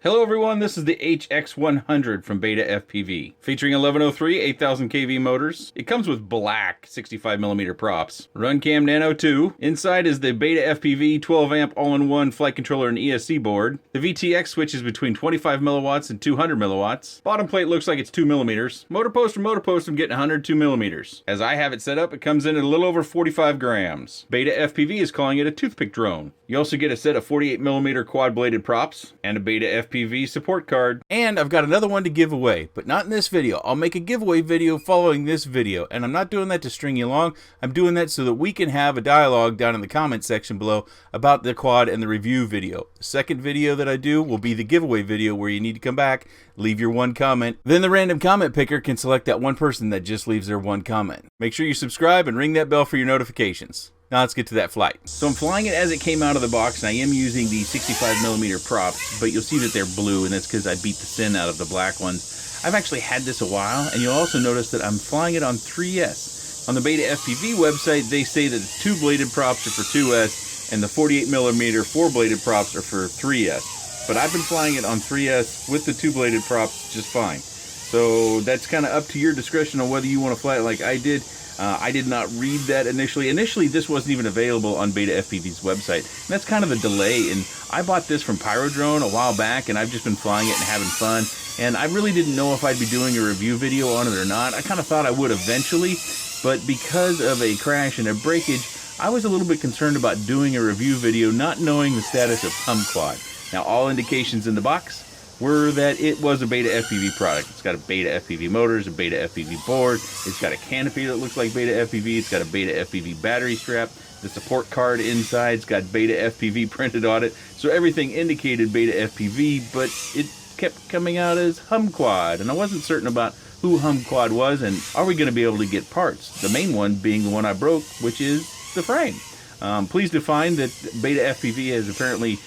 Hello everyone, this is the HX100 from BetaFPV, featuring 1103 8000 kV motors. It comes with black 65mm props, Run Cam Nano 2. Inside is the BetaFPV 12 amp all-in-one flight controller and ESC board. The VTX switches between 25 milliwatts and 200 milliwatts. Bottom plate looks like it's 2mm. Motor post, I'm getting 102 millimeters. As I have it set up, it comes in at a little over 45 grams. BetaFPV is calling it a toothpick drone. You also get a set of 48mm quad-bladed props and a BetaFPV support card. And I've got another one to give away, but not in this video. I'll make a giveaway video following this video, and I'm not doing that to string you along. I'm doing that so that we can have a dialogue down in the comment section below about the quad and the review video. The second video that I do will be the giveaway video where you need to come back, leave your one comment. Then the random comment picker can select that one person that just leaves their one comment. Make sure you subscribe and ring that bell for your notifications. Now let's get to that flight. So I'm flying it as it came out of the box, and I am using the 65mm props, but you'll see that they're blue, and that's because I beat the sin out of the black ones. I've actually had this a while, and you'll also notice that I'm flying it on 3S. On the BetaFPV website, they say that the two-bladed props are for 2S, and the 48mm four-bladed props are for 3S. But I've been flying it on 3S with the two-bladed props just fine. So that's kind of up to your discretion on whether you want to fly it like I did. I did not read that initially. Initially, this wasn't even available on BetaFPV's website. And that's kind of a delay. And I bought this from Pyrodrone a while back, and I've just been flying it and having fun. And I really didn't know if I'd be doing a review video on it or not. I kind of thought I would eventually, but because of a crash and a breakage, I was a little bit concerned about doing a review video, not knowing the status of HumQuad. Now, all indications in the box were that it was a BetaFPV product. It's got a BetaFPV Motors, a BetaFPV board, it's got a canopy that looks like BetaFPV, it's got a BetaFPV battery strap, the support card inside's got BetaFPV printed on it, so everything indicated BetaFPV, but it kept coming out as HumQuad, and I wasn't certain about who HumQuad was, and are we going to be able to get parts? The main one being the one I broke, which is the frame. Pleased to find that BetaFPV has apparently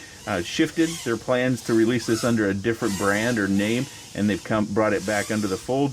shifted their plans to release this under a different brand or name, and they've brought it back under the fold,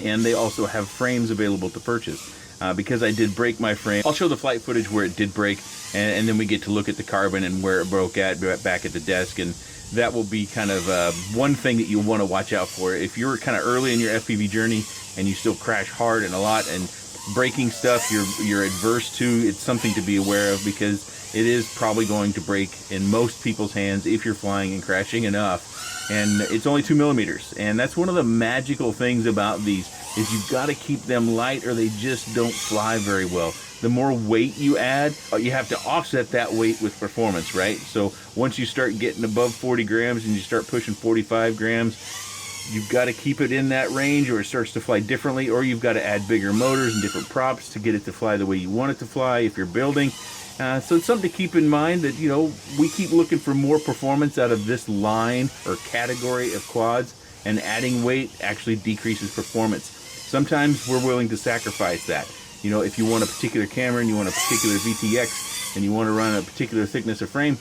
and they also have frames available to purchase. Because I did break my frame, I'll show the flight footage where it did break, and then we get to look at the carbon and where it broke at back at the desk, and that will be kind of one thing that you'll want to watch out for. If you're kind of early in your FPV journey and you still crash hard and a lot, and breaking stuff you're adverse to, it's something to be aware of, because it is probably going to break in most people's hands if you're flying and crashing enough. And it's only 2mm, and that's one of the magical things about these, is you've got to keep them light or they just don't fly very well. The more weight you add, you have to offset that weight with performance, right? So once you start getting above 40 grams and you start pushing 45 grams, you've got to keep it in that range or it starts to fly differently, or you've got to add bigger motors and different props to get it to fly the way you want it to fly if you're building. So it's something to keep in mind that, you know, we keep looking for more performance out of this line or category of quads, and adding weight actually decreases performance. Sometimes we're willing to sacrifice that. You know, if you want a particular camera and you want a particular VTX and you want to run a particular thickness of frame,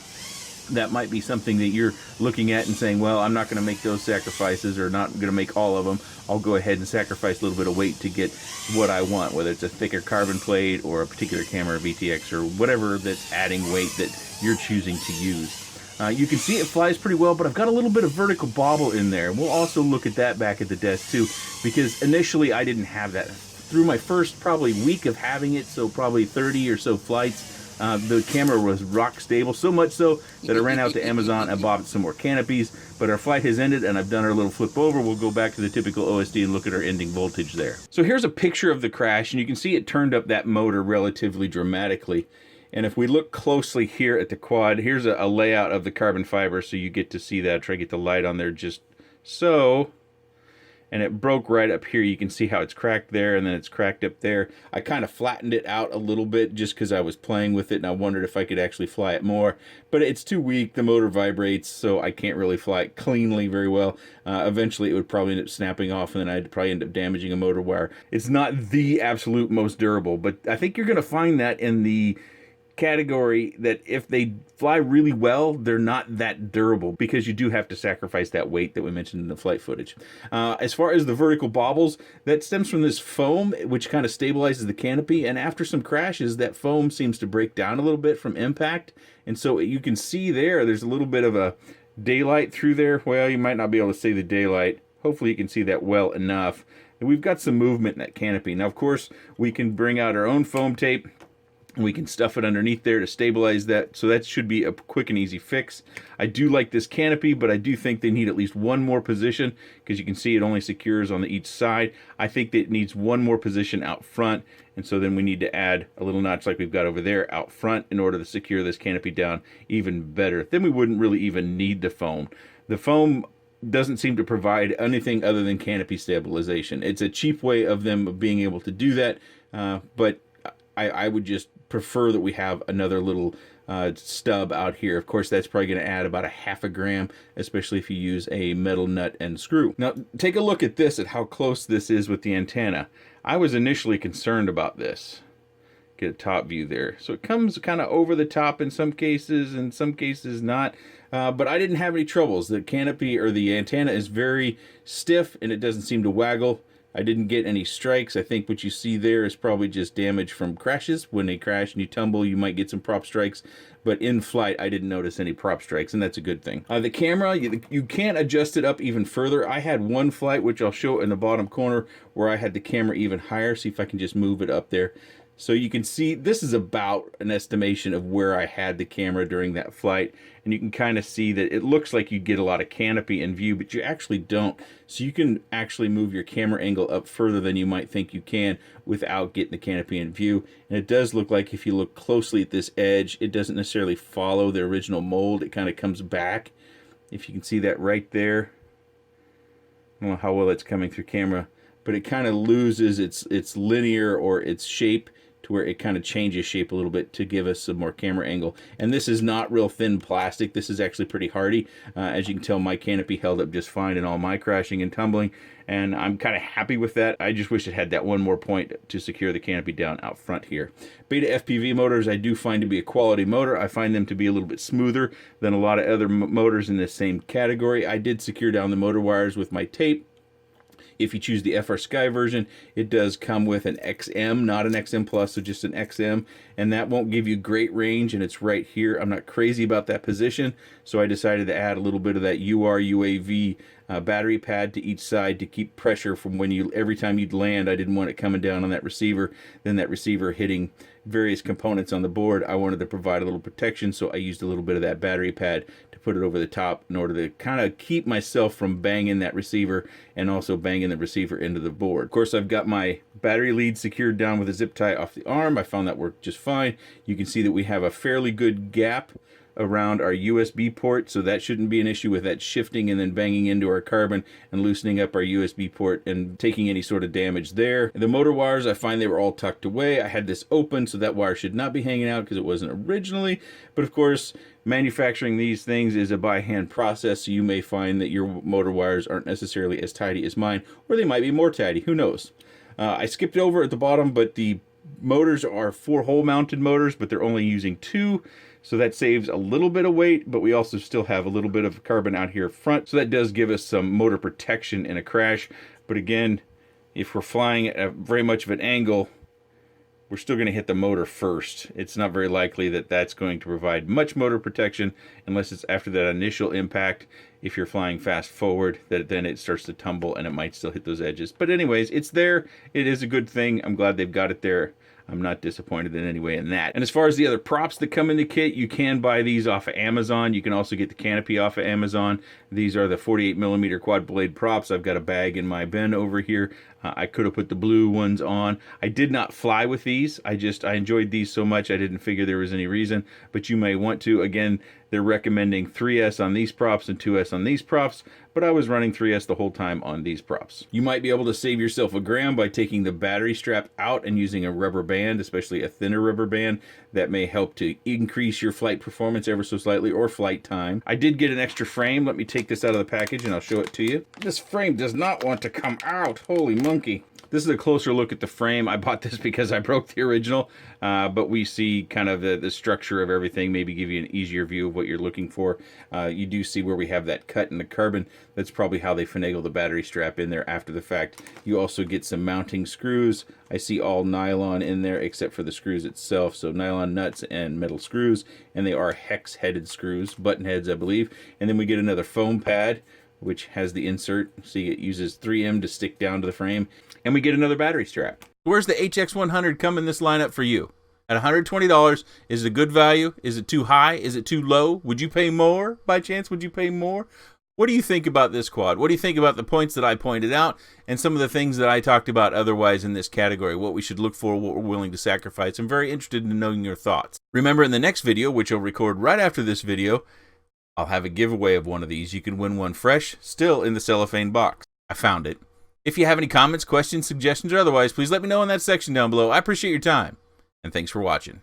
that might be something that you're looking at and saying, well, I'm not going to make those sacrifices, or not going to make all of them. I'll go ahead and sacrifice a little bit of weight to get what I want, whether it's a thicker carbon plate or a particular camera VTX or whatever that's adding weight that you're choosing to use. You can see it flies pretty well, but I've got a little bit of vertical bobble in there. We'll also look at that back at the desk too, because initially I didn't have that. Through my first probably week of having it, so probably 30 or so flights, the camera was rock stable, so much so that I ran out to Amazon and bought some more canopies. But our flight has ended and I've done our little flip over. We'll go back to the typical OSD and look at our ending voltage there. So here's a picture of the crash, and you can see it turned up that motor relatively dramatically. And if we look closely here at the quad, here's a layout of the carbon fiber, so you get to see that. I'll try to get the light on there just so. And it broke right up here. You can see how it's cracked there, and then it's cracked up there. I kind of flattened it out a little bit just because I was playing with it and I wondered if I could actually fly it more. But it's too weak. The motor vibrates, so I can't really fly it cleanly very well. Eventually it would probably end up snapping off, and then I'd probably end up damaging a motor wire. It's not the absolute most durable, but I think you're going to find that in the category that if they fly really well, they're not that durable, because you do have to sacrifice that weight that we mentioned in the flight footage. As far as the vertical bobbles, that stems from this foam, which kind of stabilizes the canopy, and after some crashes, that foam seems to break down a little bit from impact, and so you can see there's a little bit of a daylight through there. Well, you might not be able to see the daylight. Hopefully you can see that well enough. And we've got some movement in that canopy. Now, of course, we can bring out our own foam tape. We can stuff it underneath there to stabilize that, so that should be a quick and easy fix. I do like this canopy, but I do think they need at least one more position, because you can see it only secures on each side. I think that it needs one more position out front, and so then we need to add a little notch like we've got over there out front in order to secure this canopy down even better. Then we wouldn't really even need the foam. The foam doesn't seem to provide anything other than canopy stabilization. It's a cheap way of them being able to do that, but I would just prefer that we have another little stub out here. Of course, that's probably going to add about a half a gram, especially if you use a metal nut and screw. Now, take a look at this, at how close this is with the antenna. I was initially concerned about this. Get a top view there. So it comes kind of over the top in some cases not. But I didn't have any troubles. The canopy or the antenna is very stiff and it doesn't seem to waggle. I didn't get any strikes. I think what you see there is probably just damage from crashes. When they crash and you tumble, you might get some prop strikes. But in flight, I didn't notice any prop strikes, and that's a good thing. The camera, you can't adjust it up even further. I had one flight, which I'll show in the bottom corner, where I had the camera even higher. See if I can just move it up there. So you can see this is about an estimation of where I had the camera during that flight, and you can kind of see that it looks like you get a lot of canopy in view, but you actually don't. So you can actually move your camera angle up further than you might think you can without getting the canopy in view. And it does look like if you look closely at this edge, it doesn't necessarily follow the original mold. It kind of comes back. If you can see that right there. I don't know how well it's coming through camera, but it kind of loses its linear or its shape, to where it kind of changes shape a little bit to give us some more camera angle. And this is not real thin plastic. This is actually pretty hardy. As you can tell, my canopy held up just fine in all my crashing and tumbling, and I'm kind of happy with that. I just wish it had that one more point to secure the canopy down out front here. BetaFPV motors I do find to be a quality motor. I find them to be a little bit smoother than a lot of other motors in this same category. I did secure down the motor wires with my tape. If you choose the FR Sky version, it does come with an XM, not an XM Plus, so just an XM, and that won't give you great range, and it's right here. I'm not crazy about that position, so I decided to add a little bit of that UAV battery pad to each side to keep pressure from when every time you'd land. I didn't want it coming down on that receiver, then that receiver hitting various components on the board. I wanted to provide a little protection, so I used a little bit of that battery pad to put it over the top in order to kind of keep myself from banging that receiver and also banging the receiver into the board. Of course, I've got my battery lead secured down with a zip tie off the arm. I found that worked just fine. You can see that we have a fairly good gap around our USB port, so that shouldn't be an issue with that shifting and then banging into our carbon and loosening up our USB port and taking any sort of damage there. The motor wires, I find they were all tucked away. I had this open, so that wire should not be hanging out because it wasn't originally, but of course manufacturing these things is a by hand process, so you may find that your motor wires aren't necessarily as tidy as mine, or they might be more tidy, who knows. I skipped over at the bottom, but the motors are 4-hole mounted motors, but they're only using 2. So that saves a little bit of weight, but we also still have a little bit of carbon out here front. So that does give us some motor protection in a crash. But again, if we're flying at very much of an angle, we're still going to hit the motor first. It's not very likely that that's going to provide much motor protection unless it's after that initial impact. If you're flying fast forward, then it starts to tumble and it might still hit those edges. But anyways, it's there. It is a good thing. I'm glad they've got it there. I'm not disappointed in any way in that. And as far as the other props that come in the kit, you can buy these off of Amazon. You can also get the canopy off of Amazon. These are the 48mm quad blade props. I've got a bag in my bin over here. I could have put the blue ones on. I did not fly with these. I enjoyed these so much I didn't figure there was any reason, but you may want to. Again, they're recommending 3S on these props and 2S on these props, but I was running 3S the whole time on these props. You might be able to save yourself a gram by taking the battery strap out and using a rubber band, especially a thinner rubber band. That may help to increase your flight performance ever so slightly, or flight time. I did get an extra frame. Let me take this out of the package and I'll show it to you. This frame does not want to come out. Holy monkey. This is a closer look at the frame. I bought this because I broke the original, but we see kind of the structure of everything, maybe give you an easier view of what you're looking for. You do see where we have that cut in the carbon. That's probably how they finagle the battery strap in there after the fact. You also get some mounting screws. I see all nylon in there except for the screws itself, so nylon nuts and metal screws, and they are hex-headed screws, button heads I believe. And then we get another foam pad, which has the insert. See, it uses 3M to stick down to the frame. And we get another battery strap. Where's the HX100 come in this lineup for you? At $120, is it a good value? Is it too high? Is it too low? Would you pay more? By chance, would you pay more? What do you think about this quad? What do you think about the points that I pointed out and some of the things that I talked about otherwise in this category? What we should look for, what we're willing to sacrifice. I'm very interested in knowing your thoughts. Remember, in the next video, which I'll record right after this video, I'll have a giveaway of one of these. You can win one fresh, still in the cellophane box. I found it. If you have any comments, questions, suggestions, or otherwise, please let me know in that section down below. I appreciate your time, and thanks for watching.